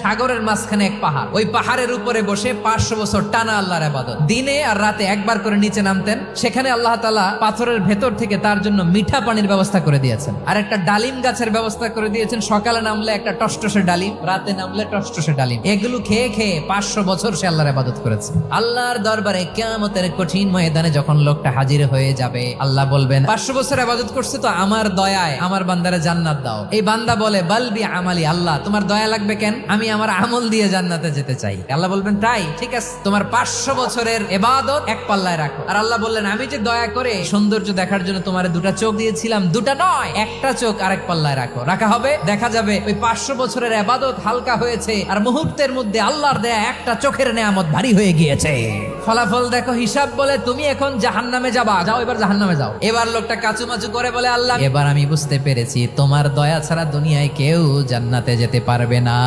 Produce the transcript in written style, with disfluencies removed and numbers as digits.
সাগরের মাঝখানে এক পাহাড়, ওই পাহাড়ের উপরে বসে 500 বছর টানা আল্লাহর ইবাদত। দিনে আর রাতে একবার করে নিচে নামতেন। সেখানে আল্লাহ তাআলা পাথরের ভেতর থেকে তার জন্য মিঠা পানির ব্যবস্থা করে দিয়েছেন, আর একটা ডালিম গাছের ব্যবস্থা করে দিয়েছেন। সকালে নামলে একটা টসটসে ডালিম, রাতে নামলে টসটসে ডালিম। এগুলো খেয়ে খেয়ে 500 বছর সে আল্লাহর ইবাদত করেছে। আল্লাহর দরবারে কিয়ামতের কঠিন ময়দানে যখন লোকটা হাজির হয়ে যাবে, আল্লাহ বলবেন 500 বছর ইবাদত করছে তো আমার দয়ায় আমার বান্দারে জান্নাত দাও। এই বান্দা বলে বালবি আমালি, আল্লাহ তোমার দয়া লাগবে কেন, আমি আমার আমল দিয়ে জান্নাতে যেতে চাই। আল্লাহ বলবেন তাই, ঠিক আছে, তোমার 500 বছরের ইবাদত এক পাল্লায় রাখো। আর আল্লাহ বললেন আমি যে দয়া করে সৌন্দর্য দেখার জন্য তোমার দুটা চোখ দিয়েছিলাম, দুটা নয় একটা চোখ আরেক পাল্লায় রাখো। রাখা হবে, দেখা যাবে ওই 500 বছরের ইবাদত হালকা হয়েছে, আর মুহূর্তের মধ্যে আল্লাহর দেয়া একটা চোখের নেয়ামত ভারী হয়ে গিয়েছে। ফলাফল দেখো, হিসাব বলে তুমি এখন জাহান্নামে যাবা, যাও এবার জাহান্নামে যাও। এবার লোকটা কাচুমাচু করে বলে আল্লাহ এবার আমি বুঝতে পেরেছি তোমার দয়া ছাড়া দুনিয়ায় কেউ জান্নাতে যেতে পারবে না।